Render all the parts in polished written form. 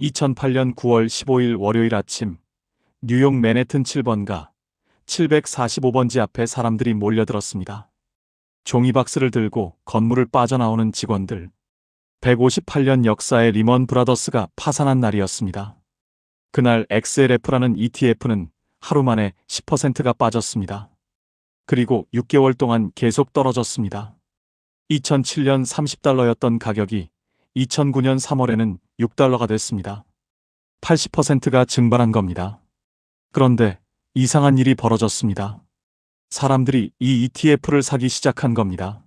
2008년 9월 15일 월요일 아침 뉴욕 맨해튼 7번가 745번지 앞에 사람들이 몰려들었습니다. 종이박스를 들고 건물을 빠져나오는 직원들. 158년 역사의 리먼 브라더스가 파산한 날이었습니다. 그날 XLF라는 ETF는 하루 만에 10%가 빠졌습니다. 그리고 6개월 동안 계속 떨어졌습니다. 2007년 30달러였던 가격이 2009년 3월에는 6달러가 됐습니다. 80%가 증발한 겁니다. 그런데 이상한 일이 벌어졌습니다. 사람들이 이 ETF를 사기 시작한 겁니다.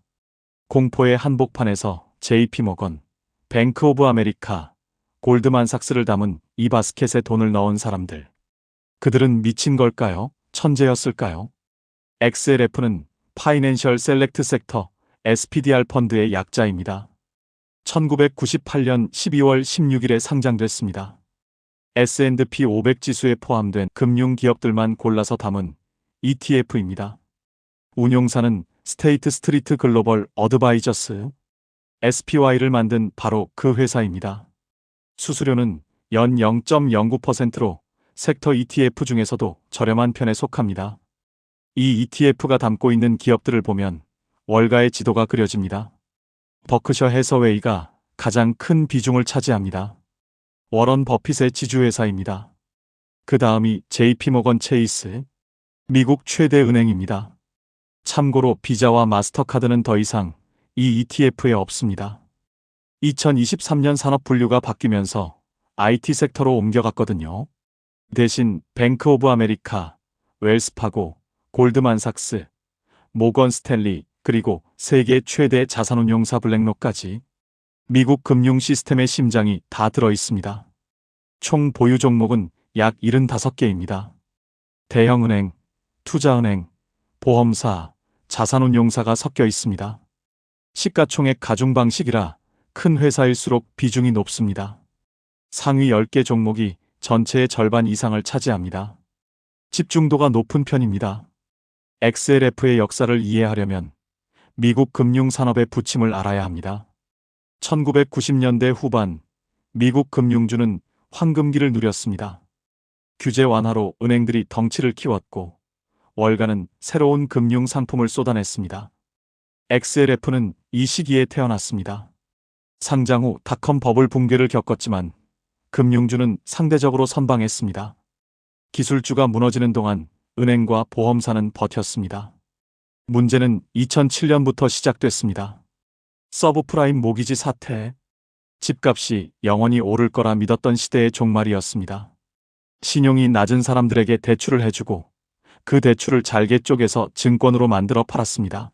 공포의 한복판에서 JP모건, 뱅크 오브 아메리카, 골드만삭스를 담은 이 바스켓에 돈을 넣은 사람들. 그들은 미친 걸까요? 천재였을까요? XLF는 파이낸셜 셀렉트 섹터 SPDR 펀드의 약자입니다. 1998년 12월 16일에 상장됐습니다. S&P 500 지수에 포함된 금융 기업들만 골라서 담은 ETF입니다. 운용사는 스테이트 스트리트 글로벌 어드바이저스 SPY를 만든 바로 그 회사입니다. 수수료는 연 0.09%로 섹터 ETF 중에서도 저렴한 편에 속합니다. 이 ETF가 담고 있는 기업들을 보면 월가의 지도가 그려집니다. 버크셔 해서웨이가 가장 큰 비중을 차지합니다. 워런 버핏의 지주회사입니다. 그 다음이 JP모건 체이스, 미국 최대 은행입니다. 참고로 비자와 마스터카드는 더 이상 이 ETF에 없습니다. 2023년 산업 분류가 바뀌면서 IT 섹터로 옮겨갔거든요. 대신 뱅크 오브 아메리카, 웰스파고, 골드만삭스, 모건 스탠리, 그리고 세계 최대 자산운용사 블랙록까지 미국 금융 시스템의 심장이 다 들어 있습니다. 총 보유 종목은 약 75개입니다. 대형은행, 투자은행, 보험사, 자산운용사가 섞여 있습니다. 시가총액 가중 방식이라 큰 회사일수록 비중이 높습니다. 상위 10개 종목이 전체의 절반 이상을 차지합니다. 집중도가 높은 편입니다. XLF의 역사를 이해하려면 미국 금융산업의 부침을 알아야 합니다. 1990년대 후반 미국 금융주는 황금기를 누렸습니다. 규제 완화로 은행들이 덩치를 키웠고 월가는 새로운 금융 상품을 쏟아냈습니다. XLF는 이 시기에 태어났습니다. 상장 후 닷컴 버블 붕괴를 겪었지만 금융주는 상대적으로 선방했습니다. 기술주가 무너지는 동안 은행과 보험사는 버텼습니다. 문제는 2007년부터 시작됐습니다. 서브프라임 모기지 사태. 집값이 영원히 오를 거라 믿었던 시대의 종말이었습니다. 신용이 낮은 사람들에게 대출을 해주고 그 대출을 잘게 쪼개서 증권으로 만들어 팔았습니다.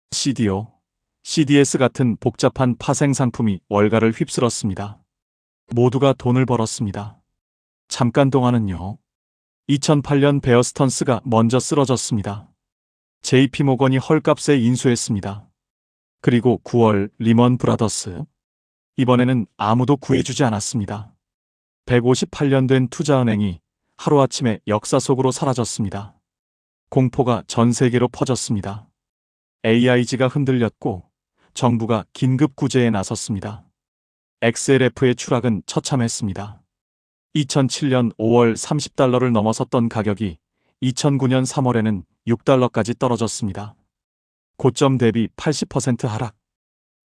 CDO, CDS 같은 복잡한 파생 상품이 월가를 휩쓸었습니다. 모두가 돈을 벌었습니다. 잠깐 동안은요. 2008년 베어스턴스가 먼저 쓰러졌습니다. JP모건이 헐값에 인수했습니다. 그리고 9월 리먼 브라더스. 이번에는 아무도 구해주지 않았습니다. 158년 된 투자은행이 하루아침에 역사 속으로 사라졌습니다. 공포가 전 세계로 퍼졌습니다. AIG가 흔들렸고 정부가 긴급 구제에 나섰습니다. XLF의 추락은 처참했습니다. 2007년 5월 30달러를 넘어섰던 가격이 2009년 3월에는 6달러까지 떨어졌습니다. 고점 대비 80% 하락.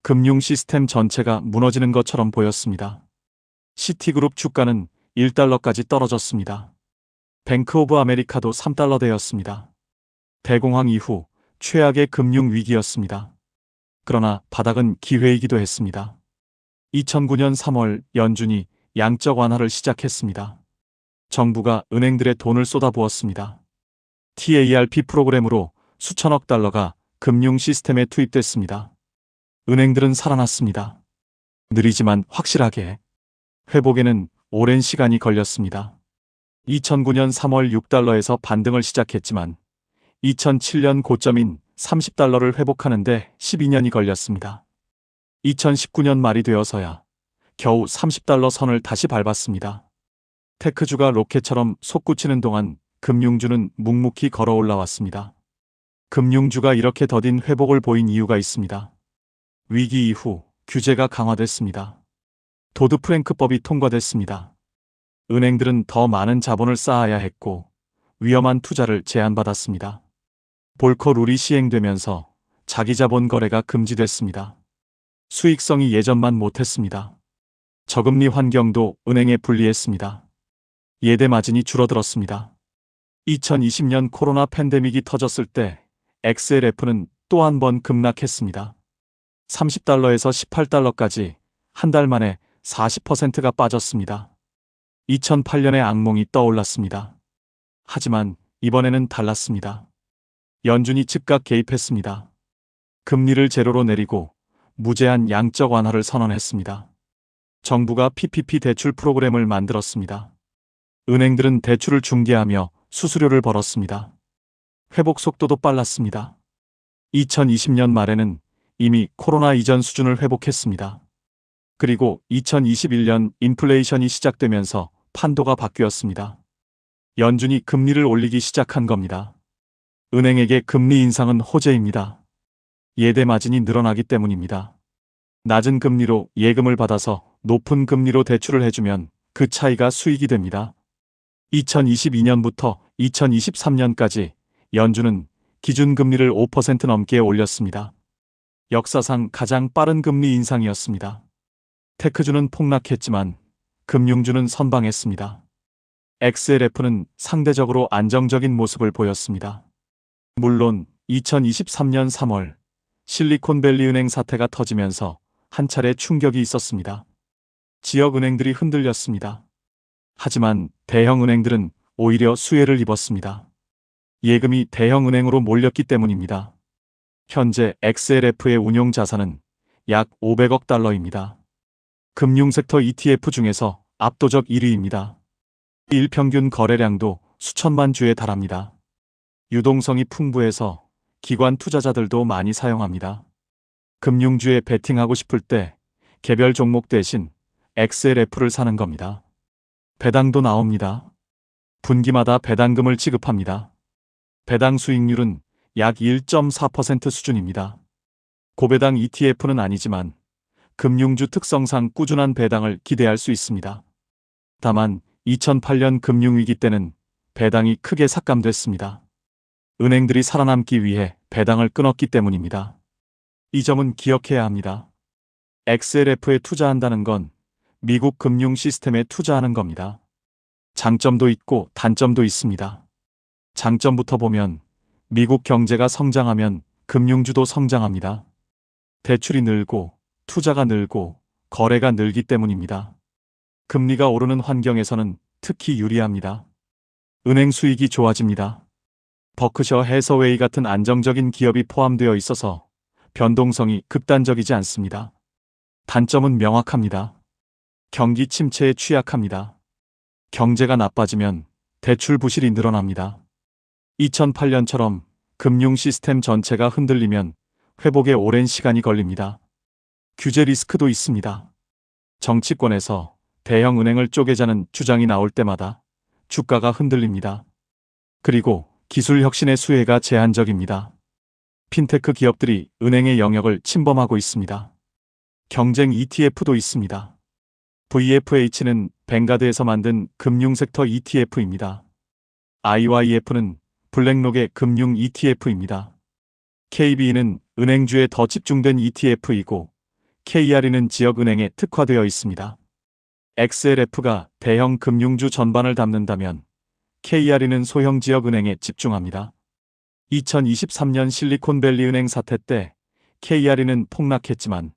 금융 시스템 전체가 무너지는 것처럼 보였습니다. 시티그룹 주가는 1달러까지 떨어졌습니다. 뱅크 오브 아메리카도 3달러 되었습니다. 대공황 이후 최악의 금융 위기였습니다. 그러나 바닥은 기회이기도 했습니다. 2009년 3월 연준이 양적 완화를 시작했습니다. 정부가 은행들의 돈을 쏟아부었습니다. TARP 프로그램으로 수천억 달러가 금융 시스템에 투입됐습니다. 은행들은 살아났습니다. 느리지만 확실하게. 회복에는 오랜 시간이 걸렸습니다. 2009년 3월 6달러에서 반등을 시작했지만 2007년 고점인 30달러를 회복하는데 12년이 걸렸습니다. 2019년 말이 되어서야 겨우 30달러 선을 다시 밟았습니다. 테크주가 로켓처럼 솟구치는 동안 금융주는 묵묵히 걸어 올라왔습니다. 금융주가 이렇게 더딘 회복을 보인 이유가 있습니다. 위기 이후 규제가 강화됐습니다. 도드-프랭크법이 통과됐습니다. 은행들은 더 많은 자본을 쌓아야 했고 위험한 투자를 제한받았습니다. 볼커 룰이 시행되면서 자기자본 거래가 금지됐습니다. 수익성이 예전만 못했습니다. 저금리 환경도 은행에 불리했습니다. 예대 마진이 줄어들었습니다. 2020년 코로나 팬데믹이 터졌을 때 XLF는 또 한 번 급락했습니다. 30달러에서 18달러까지 한 달 만에 40%가 빠졌습니다. 2008년의 악몽이 떠올랐습니다. 하지만 이번에는 달랐습니다. 연준이 즉각 개입했습니다. 금리를 제로로 내리고 무제한 양적 완화를 선언했습니다. 정부가 PPP 대출 프로그램을 만들었습니다. 은행들은 대출을 중개하며 수수료를 벌었습니다. 회복 속도도 빨랐습니다. 2020년 말에는 이미 코로나 이전 수준을 회복했습니다. 그리고 2021년 인플레이션이 시작되면서 판도가 바뀌었습니다. 연준이 금리를 올리기 시작한 겁니다. 은행에게 금리 인상은 호재입니다. 예대 마진이 늘어나기 때문입니다. 낮은 금리로 예금을 받아서 높은 금리로 대출을 해주면 그 차이가 수익이 됩니다. 2022년부터 2023년까지 연준은 기준금리를 5% 넘게 올렸습니다. 역사상 가장 빠른 금리 인상이었습니다. 테크주는 폭락했지만 금융주는 선방했습니다. XLF는 상대적으로 안정적인 모습을 보였습니다. 물론 2023년 3월 실리콘밸리 은행 사태가 터지면서 한 차례 충격이 있었습니다. 지역 은행들이 흔들렸습니다. 하지만 대형 은행들은 오히려 수혜를 입었습니다. 예금이 대형 은행으로 몰렸기 때문입니다. 현재 XLF의 운용 자산은 약 500억 달러입니다. 금융섹터 ETF 중에서 압도적 1위입니다. 일평균 거래량도 수천만 주에 달합니다. 유동성이 풍부해서 기관 투자자들도 많이 사용합니다. 금융주에 베팅하고 싶을 때 개별 종목 대신 XLF를 사는 겁니다. 배당도 나옵니다. 분기마다 배당금을 지급합니다. 배당 수익률은 약 1.4% 수준입니다. 고배당 ETF는 아니지만 금융주 특성상 꾸준한 배당을 기대할 수 있습니다. 다만 2008년 금융위기 때는 배당이 크게 삭감됐습니다. 은행들이 살아남기 위해 배당을 끊었기 때문입니다. 이 점은 기억해야 합니다. XLF에 투자한다는 건 미국 금융 시스템에 투자하는 겁니다. 장점도 있고 단점도 있습니다. 장점부터 보면 미국 경제가 성장하면 금융주도 성장합니다. 대출이 늘고 투자가 늘고 거래가 늘기 때문입니다. 금리가 오르는 환경에서는 특히 유리합니다. 은행 수익이 좋아집니다. 버크셔 해서웨이 같은 안정적인 기업이 포함되어 있어서 변동성이 극단적이지 않습니다. 단점은 명확합니다. 경기 침체에 취약합니다. 경제가 나빠지면 대출 부실이 늘어납니다. 2008년처럼 금융 시스템 전체가 흔들리면 회복에 오랜 시간이 걸립니다. 규제 리스크도 있습니다. 정치권에서 대형 은행을 쪼개자는 주장이 나올 때마다 주가가 흔들립니다. 그리고 기술 혁신의 수혜가 제한적입니다. 핀테크 기업들이 은행의 영역을 침범하고 있습니다. 경쟁 ETF도 있습니다. VFH는 뱅가드에서 만든 금융섹터 ETF입니다. IYF는 블랙록의 금융 ETF입니다. KB는 은행주에 더 집중된 ETF이고 KRE는 지역은행에 특화되어 있습니다. XLF가 대형 금융주 전반을 담는다면 KRE는 소형 지역은행에 집중합니다. 2023년 실리콘밸리 은행 사태 때 KRE는 폭락했지만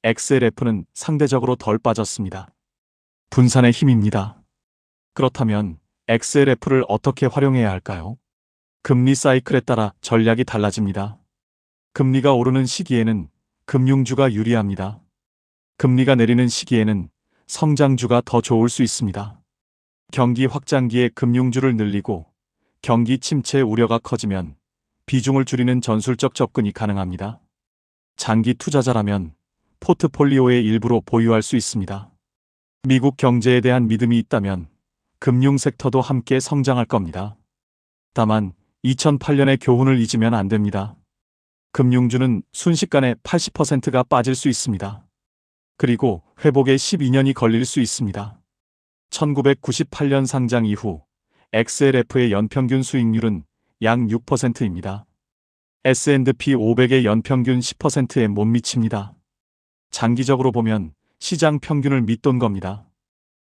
XLF는 상대적으로 덜 빠졌습니다. 분산의 힘입니다. 그렇다면 XLF를 어떻게 활용해야 할까요? 금리 사이클에 따라 전략이 달라집니다. 금리가 오르는 시기에는 금융주가 유리합니다. 금리가 내리는 시기에는 성장주가 더 좋을 수 있습니다. 경기 확장기에 금융주를 늘리고 경기 침체 우려가 커지면 비중을 줄이는 전술적 접근이 가능합니다. 장기 투자자라면 포트폴리오의 일부로 보유할 수 있습니다. 미국 경제에 대한 믿음이 있다면 금융 섹터도 함께 성장할 겁니다. 다만 2008년의 교훈을 잊으면 안 됩니다. 금융주는 순식간에 80%가 빠질 수 있습니다. 그리고 회복에 12년이 걸릴 수 있습니다. 1998년 상장 이후 XLF의 연평균 수익률은 약 6%입니다. S&P 500의 연평균 10%에 못 미칩니다. 장기적으로 보면 시장 평균을 밑돈 겁니다.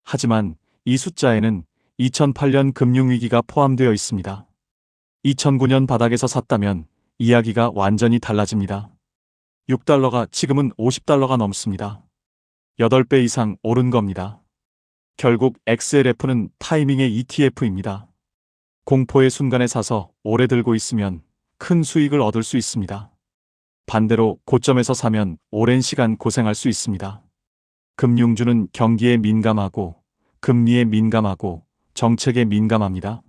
하지만 이 숫자에는 2008년 금융위기가 포함되어 있습니다. 2009년 바닥에서 샀다면 이야기가 완전히 달라집니다. 6달러가 지금은 50달러가 넘습니다. 8배 이상 오른 겁니다. 결국 XLF는 타이밍의 ETF입니다. 공포의 순간에 사서 오래 들고 있으면 큰 수익을 얻을 수 있습니다. 반대로 고점에서 사면 오랜 시간 고생할 수 있습니다. 금융주는 경기에 민감하고 금리에 민감하고 정책에 민감합니다.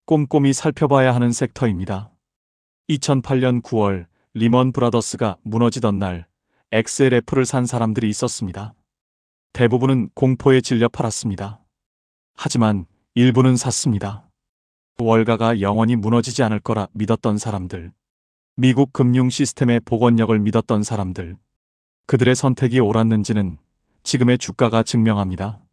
꼼꼼히 살펴봐야 하는 섹터입니다. 2008년 9월 리먼 브라더스가 무너지던 날 XLF를 산 사람들이 있었습니다. 대부분은 공포에 질려 팔았습니다. 하지만 일부는 샀습니다. 월가가 영원히 무너지지 않을 거라 믿었던 사람들, 미국 금융 시스템의 복원력을 믿었던 사람들, 그들의 선택이 옳았는지는 지금의 주가가 증명합니다.